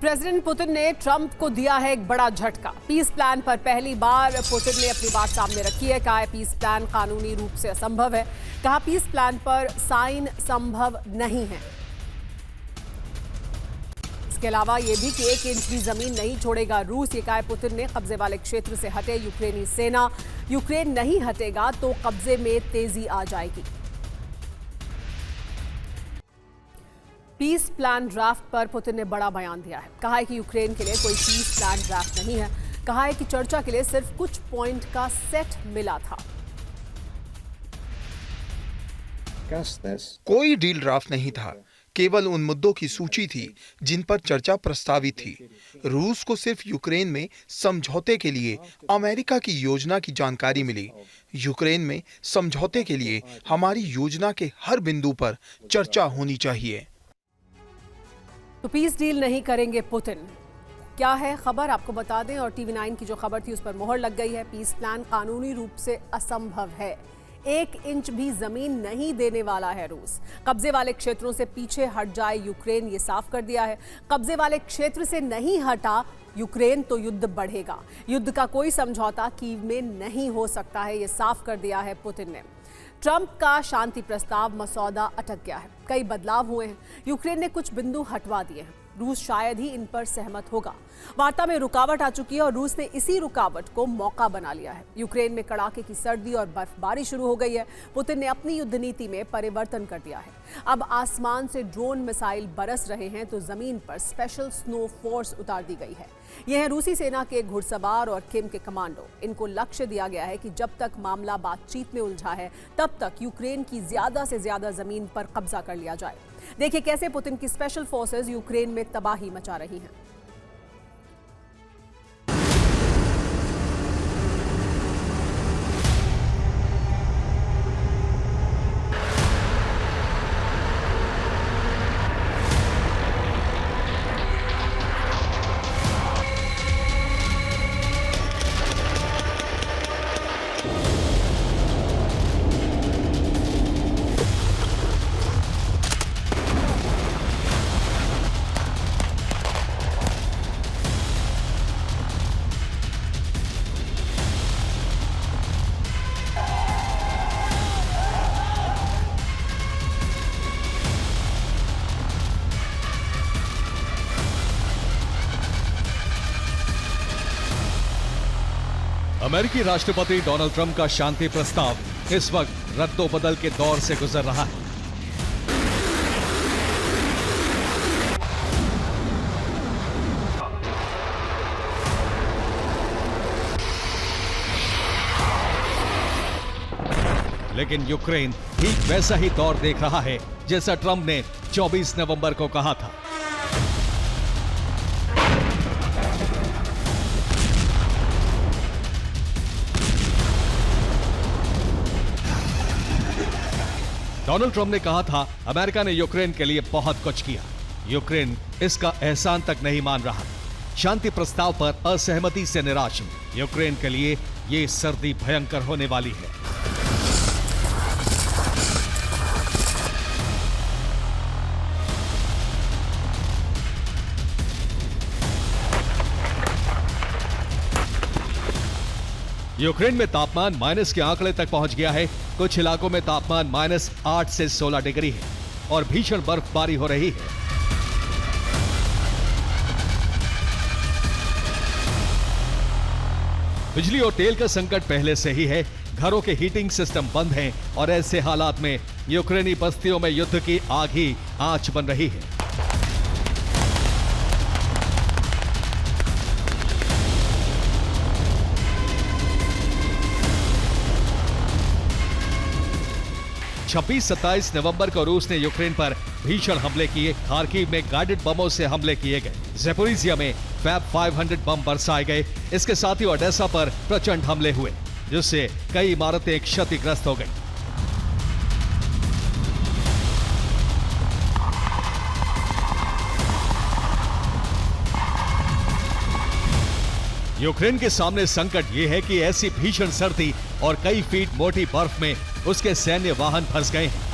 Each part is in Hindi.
प्रेसिडेंट पुतिन ने ट्रंप को दिया है एक बड़ा झटका। पीस प्लान पर पहली बार पुतिन ने अपनी बात सामने रखी है। कहा है पीस प्लान कानूनी रूप से असंभव है। कहा पीस प्लान पर साइन संभव नहीं है। इसके अलावा यह भी कि 1 इंच भी जमीन नहीं छोड़ेगा रूस। ये कहा है पुतिन ने। कब्जे वाले क्षेत्र से हटे यूक्रेनी सेना। यूक्रेन नहीं हटेगा तो कब्जे में तेजी आ जाएगी। पीस प्लान ड्राफ्ट पर पुतिन ने बड़ा बयान दिया है। कहा है कि यूक्रेन के लिए कोई पीस प्लान ड्राफ्ट नहीं है। कहा है कि चर्चा के लिए सिर्फ कुछ पॉइंट का सेट मिला था। कोई डील ड्राफ्ट नहीं था, केवल उन मुद्दों की सूची थी जिन पर चर्चा प्रस्तावित थी। रूस को सिर्फ यूक्रेन में समझौते के लिए अमेरिका की योजना की जानकारी मिली। यूक्रेन में समझौते के लिए हमारी योजना के हर बिंदु पर चर्चा होनी चाहिए। तो पीस डील नहीं करेंगे पुतिन। क्या है खबर आपको बता दें, और टीवी 9 की जो खबर थी उस पर मोहर लग गई है। पीस प्लान कानूनी रूप से असंभव है। 1 इंच भी जमीन नहीं देने वाला है रूस। कब्जे वाले क्षेत्रों से पीछे हट जाए यूक्रेन, ये साफ कर दिया है। कब्जे वाले क्षेत्र से नहीं हटा यूक्रेन तो युद्ध बढ़ेगा। युद्ध का कोई समझौता कीव में नहीं हो सकता है, ये साफ कर दिया है पुतिन ने। ट्रंप का शांति प्रस्ताव मसौदा अटक गया है। कई बदलाव हुए हैं। यूक्रेन ने कुछ बिंदु हटवा दिए हैं। रूस शायद ही इन पर सहमत होगा। वार्ता में रुकावट आ चुकी है और रूस ने इसी रुकावट को मौका बना लिया है। यूक्रेन में कड़ाके की सर्दी और बर्फबारी शुरू हो गई है। पुतिन ने अपनी युद्ध नीति में परिवर्तन कर दिया है। अब आसमान से ड्रोन मिसाइल बरस रहे हैं तो जमीन पर स्पेशल स्नो फोर्स उतार दी गई है। यह है रूसी सेना के घुड़सवार और किम के कमांडो। इनको लक्ष्य दिया गया है कि जब तक मामला बातचीत में उलझा है तब तक यूक्रेन की ज्यादा से ज्यादा जमीन पर कब्जा कर लिया जाए। देखिए कैसे पुतिन की स्पेशल फोर्सेस यूक्रेन में तबाही मचा रही हैं। अमेरिकी राष्ट्रपति डोनाल्ड ट्रंप का शांति प्रस्ताव इस वक्त रद्दोबदल के दौर से गुजर रहा है। लेकिन यूक्रेन ठीक वैसा ही दौर देख रहा है जैसा ट्रंप ने 24 नवंबर को कहा था। डोनाल्ड ट्रंप ने कहा था अमेरिका ने यूक्रेन के लिए बहुत कुछ किया। यूक्रेन इसका एहसान तक नहीं मान रहा। शांति प्रस्ताव पर असहमति से निराश। यूक्रेन के लिए ये सर्दी भयंकर होने वाली है। यूक्रेन में तापमान माइनस के आंकड़े तक पहुंच गया है। कुछ इलाकों में तापमान -8 से 16 डिग्री है और भीषण बर्फबारी हो रही है। बिजली और तेल का संकट पहले से ही है। घरों के हीटिंग सिस्टम बंद हैं और ऐसे हालात में यूक्रेनी बस्तियों में युद्ध की आग ही आंच बन रही है। छब्बीस 27 नवंबर को रूस ने यूक्रेन पर भीषण हमले किए। खार्किव में गाइडेड बमों से हमले किए गए। ज़ेपोरिज़िया में फैब 500 बम बरसाए गए। इसके साथ ही ओडेसा पर प्रचंड हमले हुए जिससे कई इमारतें क्षतिग्रस्त हो गई। यूक्रेन के सामने संकट ये है कि ऐसी भीषण सर्दी और कई फीट मोटी बर्फ में उसके सैन्य वाहन फंस गए हैं।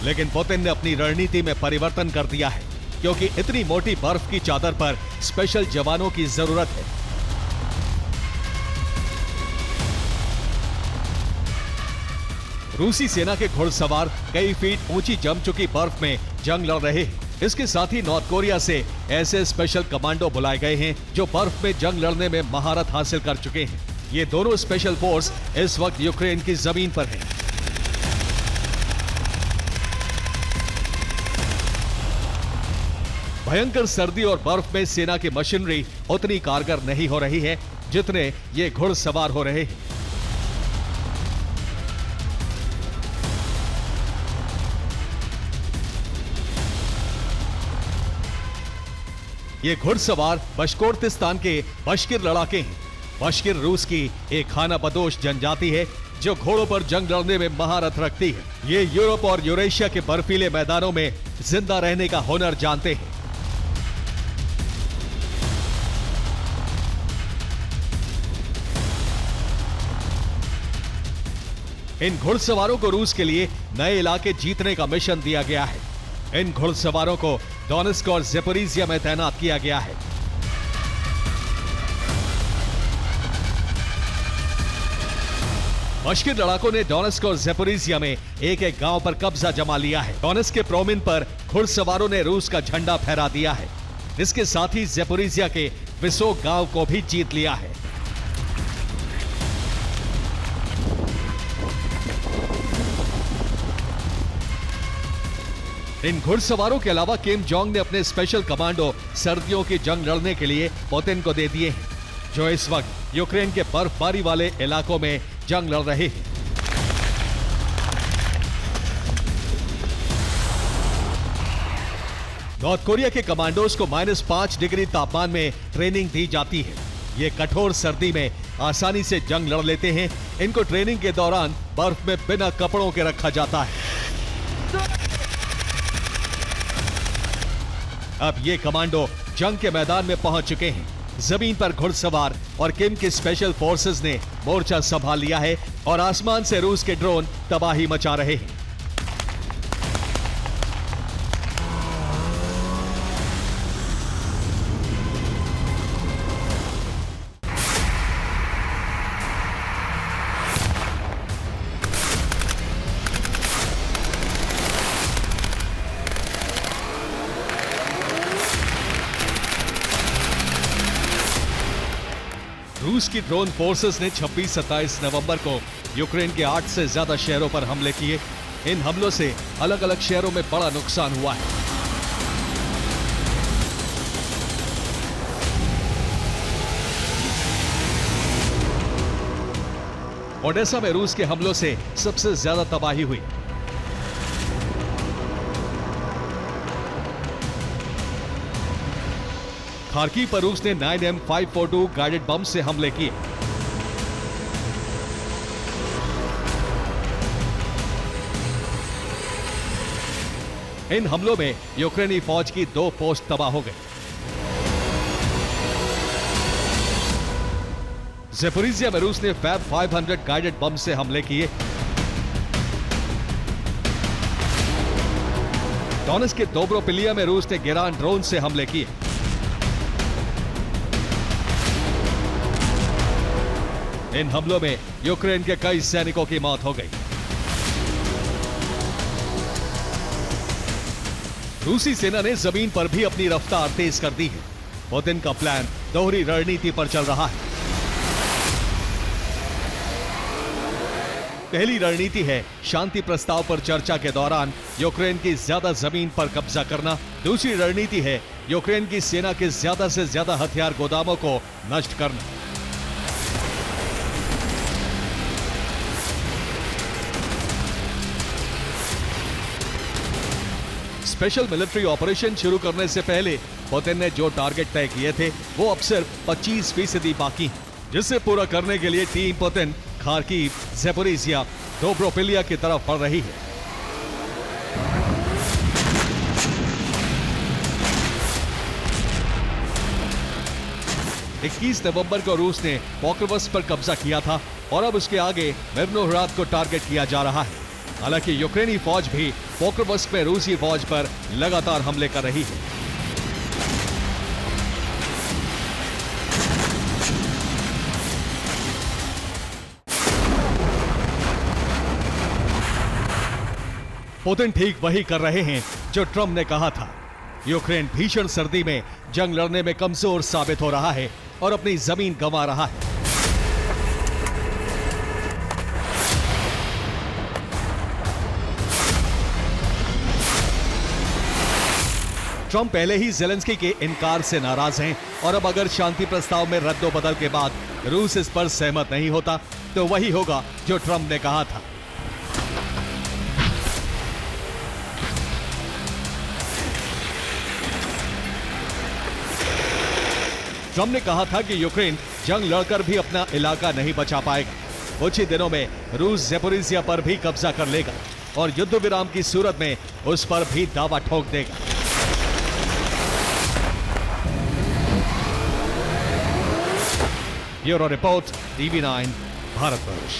लेकिन पुतिन ने अपनी रणनीति में परिवर्तन कर दिया है, क्योंकि इतनी मोटी बर्फ की चादर पर स्पेशल जवानों की जरूरत है। रूसी सेना के घुड़सवार कई फीट ऊंची जम चुकी बर्फ में जंग लड़ रहे हैं। इसके साथ ही नॉर्थ कोरिया से ऐसे स्पेशल कमांडो बुलाए गए हैं जो बर्फ में जंग लड़ने में महारत हासिल कर चुके हैं। ये दोनों स्पेशल फोर्स इस वक्त यूक्रेन की जमीन पर है। भयंकर सर्दी और बर्फ में सेना की मशीनरी उतनी कारगर नहीं हो रही है जितने ये घुड़सवार हो रहे हैं। ये घुड़सवार बशकोर्तिस्तान के बशकिर लड़ाके हैं। बशकिर रूस की एक खाना बदोश जनजाति है जो घोड़ों पर जंग लड़ने में महारत रखती है। ये यूरोप और यूरेशिया के बर्फीले मैदानों में जिंदा रहने का हुनर जानते हैं। इन घुड़सवारों को रूस के लिए नए इलाके जीतने का मिशन दिया गया है। इन घुड़सवारों को डोनेस्क और ज़ेपोरिज़िया में तैनात किया गया है। बशकिर लड़ाकों ने डोनेस्क और ज़ेपोरिज़िया में एक एक गांव पर कब्जा जमा लिया है। डोनेस्क के प्रोमिन पर घुड़सवारों ने रूस का झंडा फहरा दिया है। इसके साथ ही ज़ेपोरिज़िया के विसोक गांव को भी जीत लिया है। इन घुड़सवारों के अलावा किम जोंग ने अपने स्पेशल कमांडो सर्दियों की जंग लड़ने के लिए पुतिन को दे दिए हैं, जो इस वक्त यूक्रेन के बर्फबारी वाले इलाकों में जंग लड़ रहे हैं। नॉर्थ कोरिया के कमांडोज को -5 डिग्री तापमान में ट्रेनिंग दी जाती है। ये कठोर सर्दी में आसानी से जंग लड़ लेते हैं। इनको ट्रेनिंग के दौरान बर्फ में बिना कपड़ों के रखा जाता है। अब ये कमांडो जंग के मैदान में पहुंच चुके हैं। जमीन पर घुड़सवार और किम की स्पेशल फोर्सेस ने मोर्चा संभाल लिया है और आसमान से रूस के ड्रोन तबाही मचा रहे हैं। रूस की ड्रोन फोर्सेस ने 26-27 नवंबर को यूक्रेन के 8 से ज्यादा शहरों पर हमले किए। इन हमलों से अलग अलग शहरों में बड़ा नुकसान हुआ है। ओडेसा में रूस के हमलों से सबसे ज्यादा तबाही हुई। खार्किव पर रूस ने 9M542 गाइडेड बम से हमले किए। इन हमलों में यूक्रेनी फौज की 2 पोस्ट तबाह हो गई। ज़ेपोरिज़िया में रूस ने फैब 500 गाइडेड बम से हमले किए। डोनेस्क के दोब्रोपिलिया में रूस ने गेरान ड्रोन से हमले किए। इन हमलों में यूक्रेन के कई सैनिकों की मौत हो गई। रूसी सेना ने जमीन पर भी अपनी रफ्तार तेज कर दी है। पुतिन का प्लान दोहरी रणनीति पर चल रहा है। पहली रणनीति है शांति प्रस्ताव पर चर्चा के दौरान यूक्रेन की ज्यादा जमीन पर कब्जा करना। दूसरी रणनीति है यूक्रेन की सेना के ज्यादा से ज्यादा हथियार गोदामों को नष्ट करना। स्पेशल मिलिट्री ऑपरेशन शुरू करने से पहले पुतिन ने जो टारगेट तय किए थे वो अब सिर्फ 25% बाकी हैं, जिसे पूरा करने के लिए टीम पुतिन खार्किव, ज़ेपोरिज़िया, दोब्रोपिलिया की तरफ बढ़ रही है। इक्कीस नवंबर को रूस ने पॉक्रोवस्क पर कब्जा किया था और अब उसके आगे मिर्नोहराद को टारगेट किया जा रहा है। हालांकि यूक्रेनी फौज भी पोक्रोवस्क में रूसी फौज पर लगातार हमले कर रही है। पुतिन ठीक वही कर रहे हैं जो ट्रंप ने कहा था। यूक्रेन भीषण सर्दी में जंग लड़ने में कमजोर साबित हो रहा है और अपनी जमीन गंवा रहा है। ट्रंप पहले ही ज़ेलेंस्की के इनकार से नाराज हैं और अब अगर शांति प्रस्ताव में रद्दोबदल के बाद रूस इस पर सहमत नहीं होता तो वही होगा जो ट्रंप ने कहा था। ट्रंप ने कहा था कि यूक्रेन जंग लड़कर भी अपना इलाका नहीं बचा पाएगा। कुछ ही दिनों में रूस ज़ेपोरिज़िया पर भी कब्जा कर लेगा और युद्ध विराम की सूरत में उस पर भी दावा ठोक देगा। Bureau report, TV9, Bharatvarsh.